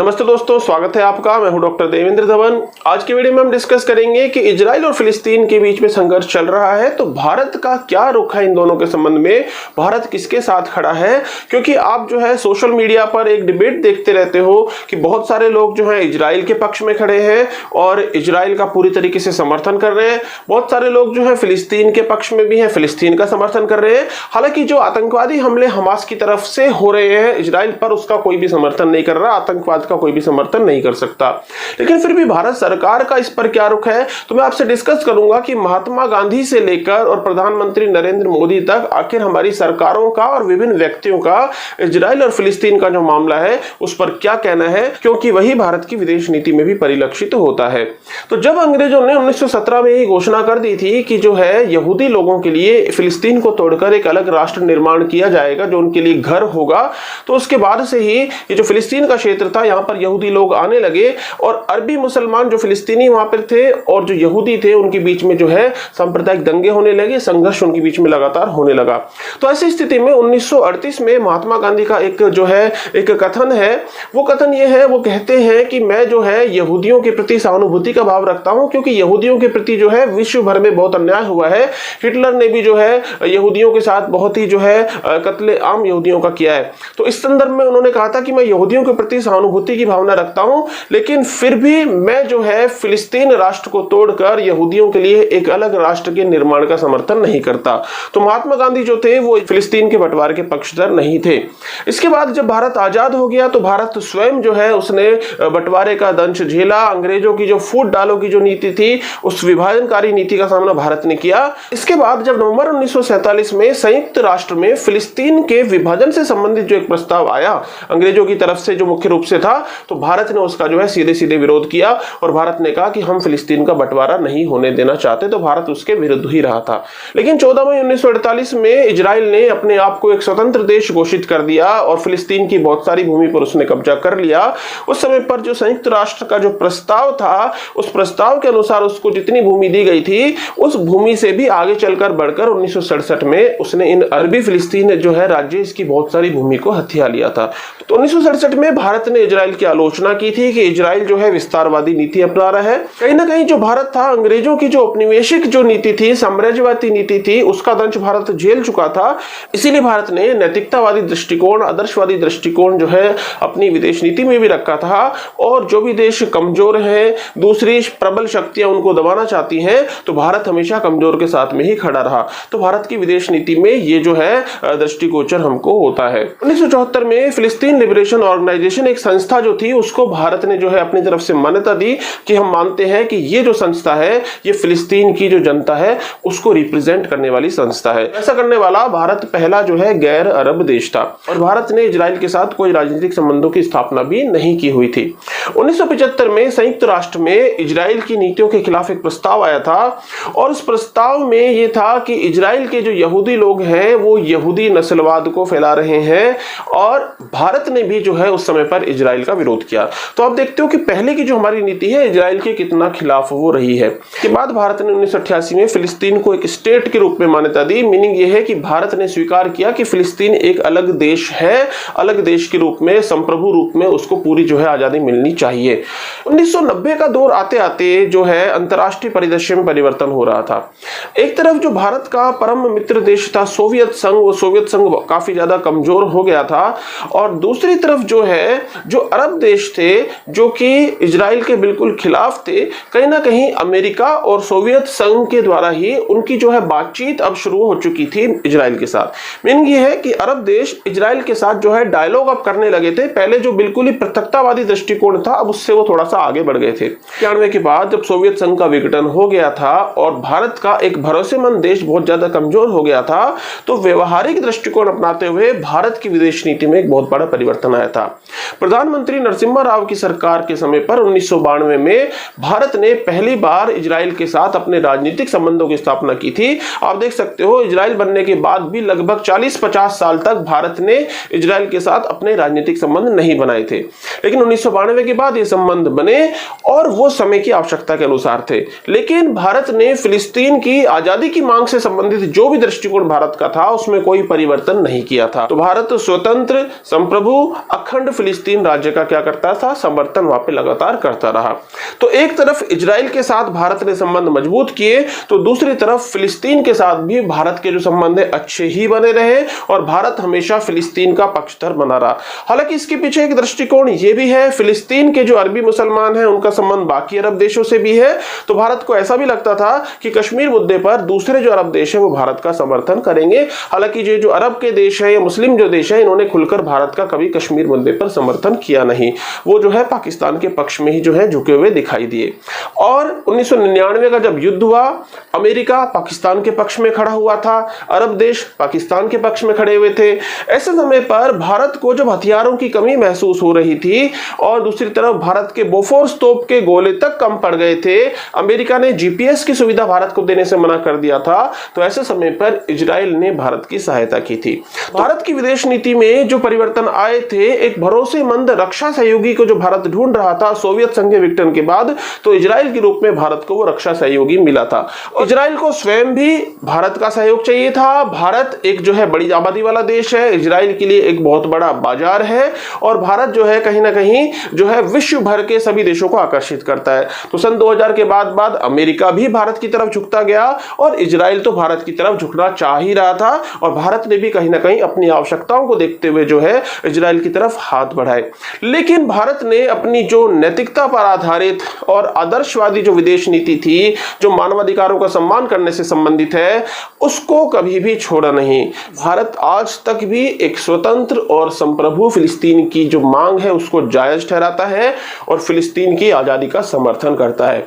नमस्ते दोस्तों, स्वागत है आपका। मैं हूं डॉक्टर देवेंद्र धवन। आज की वीडियो में हम डिस्कस करेंगे कि इजराइल और फिलिस्तीन के बीच में संघर्ष चल रहा है, तो भारत का क्या रुख है इन दोनों के संबंध में, भारत किसके साथ खड़ा है। क्योंकि आप जो है सोशल मीडिया पर एक डिबेट देखते रहते हो कि बहुत सारे लोग जो है इजराइल के पक्ष में खड़े हैं और इजराइल का पूरी तरीके से समर्थन कर रहे हैं। बहुत सारे लोग जो है फिलिस्तीन के पक्ष में भी हैं, फिलिस्तीन का समर्थन कर रहे हैं। हालांकि जो आतंकवादी हमले हमास की तरफ से हो रहे हैं इजराइल पर, उसका कोई भी समर्थन नहीं कर रहा, आतंकवाद का कोई भी समर्थन नहीं कर सकता। लेकिन फिर भी भारत सरकार का इस पर क्या रुख है, तो मैं आपसे डिस्कस करूंगा कि महात्मा गांधी से लेकर और प्रधानमंत्री नरेंद्र मोदी तक आखिर हमारी सरकारों का और विभिन्न व्यक्तियों का इजराइल और फिलिस्तीन का जो मामला है उस पर क्या कहना है, क्योंकि वही भारत की विदेश नीति में भी परिलक्षित होता है। तो जब अंग्रेजों ने 1917 में ये घोषणा कर दी थी कि जो है यहूदी लोगों के लिए फिलिस्तीन को तोड़कर एक अलग राष्ट्र निर्माण किया जाएगा जो उनके लिए घर होगा, तो उसके बाद से ही ये जो फिलिस्तीन का क्षेत्र था यहाँ पर यहूदी लोग आने लगे और अरबी मुसलमान जो फिलिस्तीनी वहां पर थे और जो यहूदी थे उनके बीच में जो है सांप्रदायिक दंगे होने लगे, संघर्ष उनके बीच में लगातार होने लगा। तो ऐसी स्थिति में 1938 में महात्मा गांधी का एक जो है एक कथन है, वो कथन ये है, वो कहते हैं कि मैं जो है यहूदियों के प्रति सहानुभूति का भाव रखता हूं, क्योंकि यहूदियों के प्रति जो है विश्व भर में बहुत अन्याय हुआ है। हिटलर ने भी जो है यहूदियों के साथ बहुत ही जो है कत्ले आम यहूदियों का किया है। तो इस संदर्भ में उन्होंने कहा था कि मैं यहूदियों के प्रति सहानुभूति की भावना रखता हूं, लेकिन फिर भी मैं जो है फिलिस्तीन राष्ट्र को तोड़कर यहूदियों के लिए एक अलग राष्ट्र के निर्माण का समर्थन नहीं करता। तो महात्मा गांधी जो थे वो फिलिस्तीन के बंटवारे के पक्षधर नहीं थे। इसके बाद जब भारत आजाद हो गया तो भारत स्वयं जो है उसने बंटवारे का दंश झेला। अंग्रेजों की जो फूट डालो की जो नीति थी, उस विभाजनकारी नीति का सामना भारत ने किया। इसके बाद जब नवंबर 1947 में संयुक्त राष्ट्र में फिलिस्तीन के विभाजन से संबंधित जो एक प्रस्ताव आया अंग्रेजों की तरफ से, जो मुख्य रूप से था, तो भारत ने उसका जो है सीधे सीधे विरोध किया और भारत ने कहा कि हम फिलिस्तीन का बंटवारा नहीं होने देना चाहते। तो भारत उसके विरुद्ध ही रहा था। लेकिन 14 मई 1948 में इजराइल ने अपने आप को एक स्वतंत्र देश घोषित कर दिया और फिलिस्तीन की बहुत सारी भूमि पर उसने कब्जा कर लिया। उस समय पर जो संयुक्त राष्ट्र का जो प्रस्ताव था, उस प्रस्ताव के अनुसार उसको जितनी भूमि दी गई थी उस भूमि से भी आगे चलकर बढ़कर 1967 में उसने इन अरबी फिलिस्तीन जो है राज्य, इसकी बहुत सारी भूमि को हथिया लिया था। तो 1967 में भारत ने इजराइल की आलोचना की थी कि इजराइल जो है विस्तारवादी नीति अपना रहा है। कहीं ना कहीं जो भारत था, अंग्रेजों की जो औपनिवेशिक जो नीति थी, साम्राज्यवादी नीति थी, उसका दंश भारत झेल चुका था। इसीलिए भारत ने नैतिकतावादी दृष्टिकोण, आदर्शवादी दृष्टिकोण जो है अपनी विदेश नीति में भी रखा था। और जो भी देश कमजोर है, दूसरी प्रबल शक्तियां उनको दबाना चाहती हैं, तो भारत हमेशा कमजोर के साथ में ही खड़ा रहा। तो भारत की विदेश नीति में ये जो है दृष्टिगोचर हमको होता है। 1974 में फिलिस्तीन लिबरेशन ऑर्गेनाइजेशन एक संस्था जो थी, उसको भारत ने जो है अपनी तरफ से मान्यता दी कि हम मानते हैं कि ये जो संस्था है ये फिलिस्तीन की जो जनता है उसको रिप्रेजेंट करने वाली संस्था है। ऐसा करने वाला भारत पहला जो है गैर अरब देश था और भारत ने इजराइल के साथ कोई राजनीतिक संबंधों की स्थापना भी नहीं की हुई थी। 1975 में संयुक्त राष्ट्र में इजराइल की नीतियों के खिलाफ एक प्रस्ताव आया था और उस प्रस्ताव में यह था कि इजराइल के जो यहूदी लोग हैं वो यहूदी नस्लवाद को फैला रहे हैं और भारत ने भी जो है उस समय पर इजराइल का विरोध किया। तो आप देखते हो कि पहले की जो हमारी नीति है इजराइल के कितना खिलाफ वो रही है। के बाद भारत ने 1988 में फिलिस्तीन को एक स्टेट के रूप में मान्यता दी। मीनिंग ये है कि भारत ने स्वीकार किया कि फिलिस्तीन एक अलग देश है, अलग देश के रूप में, संप्रभु रूप में उसको पूरी जो है आजादी मिलनी चाहिए। 1990 का दौर आते आते जो है अंतरराष्ट्रीय परिदृश्य में परिवर्तन हो रहा था। एक तरफ जो भारत का परम मित्र देश था सोवियत संघ, वो सोवियत संघ काफी ज्यादा कमजोर हो गया था और दूसरी तरफ जो है जो अरब देश थे जो कि इजराइल के बिल्कुल खिलाफ थे, कहीं ना कहीं अमेरिका और सोवियत संघ के द्वारा ही उनकी जो है बातचीत अब शुरू हो चुकी थी इजराइल के साथ। मीनिंग ये है कि अरब देश इजराइल के साथ जो है डायलॉग अब करने लगे थे। पहले जो बिल्कुल ही पृथकतावादी दृष्टिकोण था अब उससे वो थोड़ा सा आगे बढ़ गए थे। 91 के बाद जब सोवियत संघ का विघटन हो गया था और भारत का एक भरोसेमंद देश बहुत ज्यादा कमजोर हो गया था, तो व्यवहारिक दृष्टिकोण अपनाते हुए भारत की विदेश नीति में एक बहुत बड़ा परिवर्तन आया था। प्रधानमंत्री नरसिम्हा राव की सरकार के समय पर 1992 में भारत ने पहली बार इजराइल के साथ अपने राजनीतिक संबंधों की स्थापना की थी। आप देख सकते हो इजराइल बनने के बाद भी लगभग 40-50 साल तक भारत ने इजराइल के साथ अपने राजनीतिक संबंध नहीं बनाए थे। लेकिन 1992 के के बाद ये संबंध बने और वो समय की आवश्यकता के अनुसार थे। लेकिन भारत ने फिलिस्तीन की आजादी की मांग से संबंधित जो भी दृष्टिकोण भारत का था उसमें कोई परिवर्तन नहीं किया था। तो भारत स्वतंत्र, संप्रभु, अखंड फिलिस्तीन राज्य का क्या करता था, समर्थन वहां पे लगातार करता रहा। तो एक तरफ इजराइल के साथ भारत ने संबंध मजबूत किए, तो दूसरी तरफ फिलिस्तीन के साथ भी भारत के जो संबंध है अच्छे ही बने रहे और भारत हमेशा फिलिस्तीन का पक्षधर बना रहा। हालांकि इसके पीछे एक दृष्टिकोण ये भी है, फिलिस्तीन के जो अरबी मुसलमान हैं उनका संबंध बाकी अरब देशों से भी है। तो भारत को ऐसा भी लगता था कि कश्मीर मुद्दे पर दूसरे जो अरब देश है वो भारत का समर्थन करेंगे। हालांकि ये जो अरब के देश है या मुस्लिम जो देश है, इन्होंने खुलकर भारत का कभी कश्मीर मुद्दे पर समर्थन किया नहीं। वो जो है पाकिस्तान के पक्ष में ही जो है झुके हुए दिखाई दिए। और 1999 का जब युद्ध हुआ, अमेरिका पाकिस्तान के पक्ष में खड़ा हुआ था, अरब देश पाकिस्तान के पक्ष में खड़े हुए थे। ऐसे समय पर भारत को जब हथियारों की कमी महसूस हो रही थी और दूसरी तरफ भारत के बोफोर्स तोप के गोले तक कम पड़ गए थे, अमेरिका ने जीपीएस की सुविधा भारत को देने से मना कर दिया था, तो ऐसे समय पर इजराइल ने भारत की सहायता की थी। भारत की विदेश नीति में जो परिवर्तन आए थे, एक भरोसेमंद रक्षा सहयोगी को जो भारत ढूंढ रहा था सोवियत संघ के विघटन के बाद, तो इजराइल के रूप में भारत को वो रक्षा सहयोगी मिला था। इजराइल को स्वयं भी भारत का सहयोग चाहिए था। भारत एक जो है बड़ी आबादी वाला देश है, इजराइल के लिए एक बहुत बड़ा बाजार है और भारत जो है कहीं ना कहीं जो है विश्व भर के सभी देशों को आकर्षित करता है। तो सन 2000 के बाद अमेरिका भी भारत की तरफ झुकता गया और इजराइल तो भारत की तरफ झुकना चाह ही रहा था और भारत ने भी कहीं ना कहीं अपनी आवश्यकताओं को देखते हुए जो है इजराइल की तरफ हाथ बढ़ाए। लेकिन भारत ने अपनी जो नैतिकता पर आधारित और आदर्शवादी जो विदेश नीति थी, जो मानवाधिकारों का सम्मान करने से संबंधित है, उसको कभी भी छोड़ा नहीं। भारत आज तक भी एक स्वतंत्र और संप्रभु फिलिस्तीन की जो मांग है उसको जायज ठहराता है और फिलिस्तीन की आजादी का समर्थन करता है।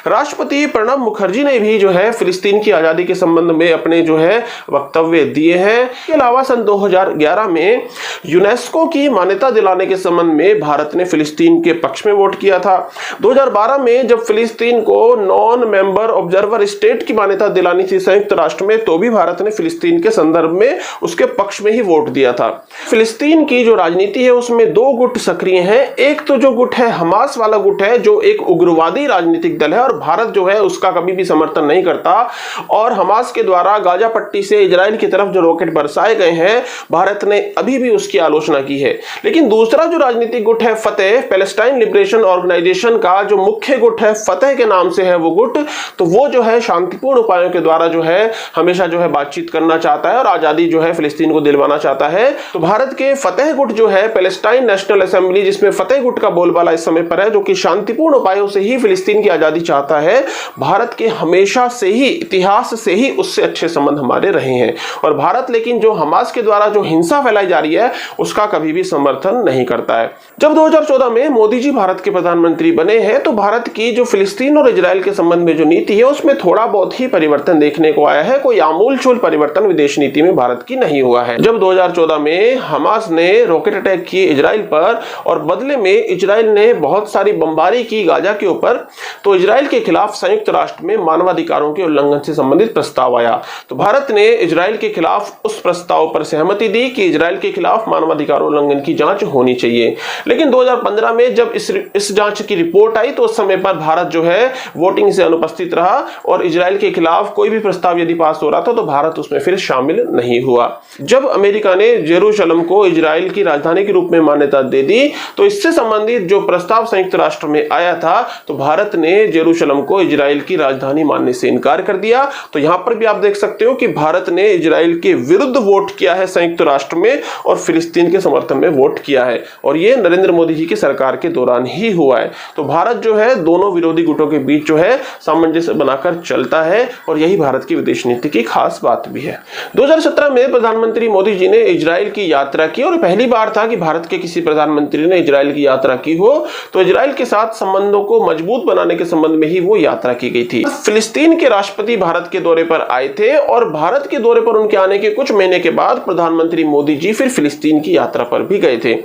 राष्ट्रपति प्रणब मुखर्जी ने भी जो है फिलिस्तीन की आजादी के संबंध में अपने जो है वक्तव्य दिए हैं। इसके अलावा सन 2011 में यूनेस्को की मान्यता दिलाने के संबंध में भारत ने फिलिस्तीन के पक्ष में वोट किया था। 2012 में जब फिलिस्तीन को नॉन मेंबर ऑब्जर्वर स्टेट की मान्यता दिलानी थी संयुक्त राष्ट्र में, तो भी भारत ने फिलिस्तीन के संदर्भ में उसके पक्ष में ही वोट दिया था। फिलिस्तीन की जो राजनीति है उसमें दो गुट सक्रिय हैं। एक तो जो गुट है हमास वाला गुट है, जो एक उग्रवादी राजनीतिक दल है और भारत जो है उसका कभी भी समर्थन नहीं करता और हमास के द्वारा गाजा पट्टी से इजराइल की तरफ जो रॉकेट बरसाए गए हैं, भारत ने अभी भी उसकी आलोचना की है। लेकिन दूसरा जो राजनीतिक गुट है फतेह, पैलेस्टाइन लिबरेशन ऑर्गेनाइजेशन का जो मुख्य गुट है, फतेह के नाम से है वो गुट, तो वो जो है शांतिपूर्ण उपायों के द्वारा जो है हमेशा जो है बातचीत करना चाहता है और आजादी जो है फिलिस्तीन को दिलवाना चाहता है। तो भारत के फतेह गुट जो है पैलेस्टाइन नेशनल असेंबली, जिसमें फतेह गुट का बोलबाला इस समय पर है, जो कि शांतिपूर्ण उपायों से ही फिलिस्तीन की आजादी चाहता है, भारत के हमेशा से ही इतिहास से ही उससे अच्छे संबंध हमारे रहे हैं। और भारत लेकिन जो हमास के द्वारा जो हिंसा फैलाई जा रही है उसका कभी भी समर्थन नहीं करता है। जब 2014 में मोदी जी भारत के प्रधानमंत्री बने हैं, तो भारत की जो फिलिस्तीन और इजराइल के संबंध में जो नीति है उसमें थोड़ा बहुत ही परिवर्तन देखने को आया है। कोई आमूलचूल परिवर्तन विदेश नीति में भारत की नहीं हुआ है। जब 2014 में हमास ने रॉकेट अटैक किए इजराइल पर और बदले में इजराइल ने बहुत सारी बमबारी की गाजा के ऊपर, तो इजराइल के खिलाफ संयुक्त राष्ट्र में मानवाधिकारों के उल्लंघन से संबंधित प्रस्ताव आया। तो भारत ने इजराइल के खिलाफ उस प्रस्ताव पर सहमति दी कि इजराइल के खिलाफ मानवाधिकार उल्लंघन की जांच होनी चाहिए। लेकिन 2015 में जब इस जांच की रिपोर्ट आई, तो उस समय पर भारत जो है वोटिंग से अनुपस्थित रहा और इजराइल के खिलाफ कोई भी प्रस्ताव यदि पास हो रहा था तो भारत उसमें फिर शामिल नहीं हुआ। जब अमेरिका ने जेरूशलम को इजराइल की राजधानी के रूप में मान्यता दे दी, तो इससे संबंधित जो प्रस्ताव संयुक्त राष्ट्र में आया था, तो भारत ने जेरूशलम को इजराइल की राजधानी मानने से इनकार कर दिया। तो यहां पर भी आप देख सकते हो कि भारत ने इजराइल के विरुद्ध वोट किया है संयुक्त राष्ट्र में और फिलिस्तीन के समर्थन में वोट किया है, और यह नरेंद्र मोदी जी की सरकार के दौरान ही हुआ है। तो भारत जो है दोनों विरोधी गुटों के बीच जो है सामंजस्य बनाकर चलता है और यही भारत की विदेश नीति की खास बात भी है। 2017 में प्रधानमंत्री मोदी जी ने इजराइल की यात्रा की और पहली बार था कि भारत के किसी प्रधानमंत्री ने इजराइल की यात्रा की हो। तो इजराइल के साथ संबंधों को मजबूत बनाने के संबंध में ही वो यात्रा की गई थी। फिलिस्तीन के राष्ट्रपति भारत के दौरे पर आए थे और भारत के दौरे पर उनके आने के कुछ महीने के बाद प्रधानमंत्री मोदी जी फिर फिलिस्तीन की यात्रा पर भी गए थे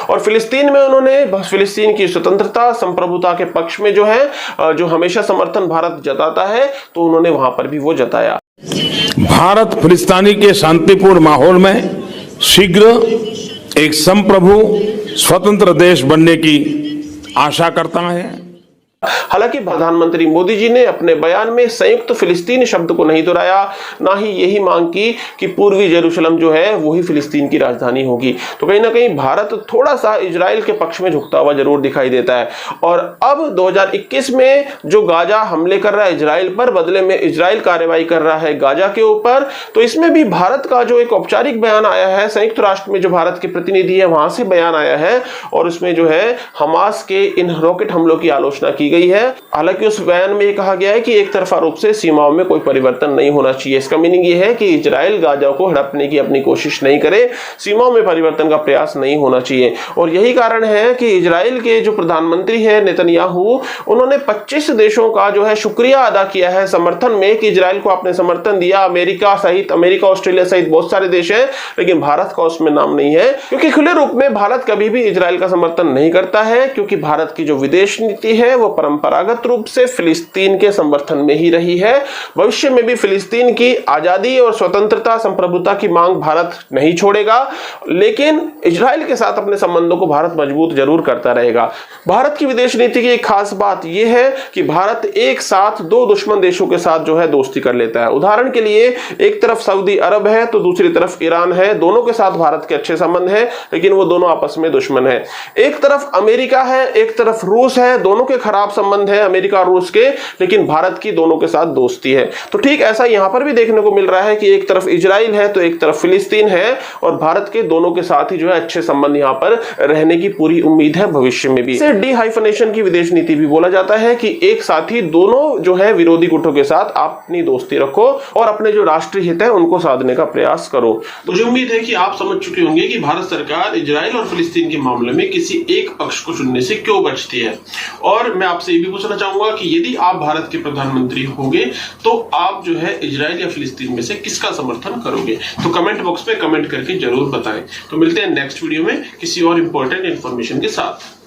और फिलिस्तीन में उन्होंने फिलिस्तीन की स्वतंत्रता संप्रभुता के पक्ष में जो है जो हमेशा समर्थन भारत जताता है, तो उन्होंने वहां पर भी वो जताया। भारत फिलिस्तीनी के शांतिपूर्ण माहौल में शीघ्र एक संप्रभु स्वतंत्र देश बनने की आशा करता है। हालांकि प्रधानमंत्री मोदी जी ने अपने बयान में संयुक्त फिलिस्तीन शब्द को नहीं दोहराया, ना ही यही मांग की कि पूर्वी जेरूशलम जो है वही फिलिस्तीन की राजधानी होगी। तो कहीं ना कहीं भारत थोड़ा सा इजराइल के पक्ष में झुकता हुआ जरूर दिखाई देता है। और अब 2021 में जो गाजा हमले कर रहा है इजराइल पर, बदले में इजराइल कार्रवाई कर रहा है गाजा के ऊपर, तो इसमें भी भारत का जो एक औपचारिक बयान आया है, संयुक्त राष्ट्र में जो भारत के प्रतिनिधि है वहां से बयान आया है, और उसमें जो है हमास के इन रॉकेट हमलों की आलोचना की गई है। हालांकि उस बयान में यह कहा गया है कि एक तरफा रूप से सीमाओं में कोई परिवर्तन नहीं होना चाहिए। इसका मीनिंग यह है कि इजराइल गाजा को हड़पने की अपनी कोशिश नहीं करे, सीमाओं में परिवर्तन का प्रयास नहीं होना चाहिए। और यही कारण है कि इजराइल के जो प्रधानमंत्री है नेतन्याहू, उन्होंने 25 देशों का जो है शुक्रिया अदा किया है समर्थन में कि इजराइल को आपने समर्थन दिया। अमेरिका ऑस्ट्रेलिया सहित बहुत सारे देश हैं, लेकिन भारत का उसमें नाम नहीं है, क्योंकि खुले रूप में भारत कभी भी इजराइल का समर्थन नहीं करता है, क्योंकि भारत की जो विदेश नीति है वो परंपरागत रूप से फिलिस्तीन के समर्थन में ही रही है। भविष्य में भी फिलिस्तीन की आजादी और स्वतंत्रता संप्रभुता की मांग भारत नहीं छोड़ेगा, लेकिन इजराइल के साथ अपने संबंधों को भारत मजबूत जरूर करता रहेगा। भारत की विदेश नीति की एक खास बात यह है कि भारत एक साथ दो दुश्मन देशों के साथ जो है दोस्ती कर लेता है। उदाहरण के लिए एक तरफ सऊदी अरब है तो दूसरी तरफ ईरान है, दोनों के साथ भारत के अच्छे संबंध है, लेकिन वो दोनों आपस में दुश्मन है। एक तरफ अमेरिका है, एक तरफ रूस है, दोनों के खराब संबंध है अमेरिका और रूस के, लेकिन भारत की दोनों के साथ दोस्ती है। तो ठीक ऐसा यहां पर भी देखने को मिल रहा है कि एक तरफ इजराइल है तो एक तरफ फिलिस्तीन है, और भारत के दोनों के साथ ही जो है अच्छे संबंध यहां पर रहने की पूरी उम्मीद है भविष्य में भी। इसे डी-हाइफनेशन की विदेश नीति भी बोला जाता है कि एक साथ ही दोनों जो है विरोधी गुटों के साथ आप अपनी दोस्ती रखो और अपने जो राष्ट्रीय हित है उनको साधने का प्रयास करो। मुझे उम्मीद है कि आप समझ चुके होंगे कि भारत सरकार इजराइल और फिलिस्तीन के मामले में किसी एक पक्ष को चुनने से क्यों बचती है। और मैं आपसे ये भी पूछना चाहूंगा कि यदि आप भारत के प्रधानमंत्री होंगे तो आप जो है इजराइल या फिलिस्तीन में से किसका समर्थन करोगे? तो कमेंट बॉक्स में कमेंट करके जरूर बताएं। तो मिलते हैं नेक्स्ट वीडियो में किसी और इंपॉर्टेंट इंफॉर्मेशन के साथ।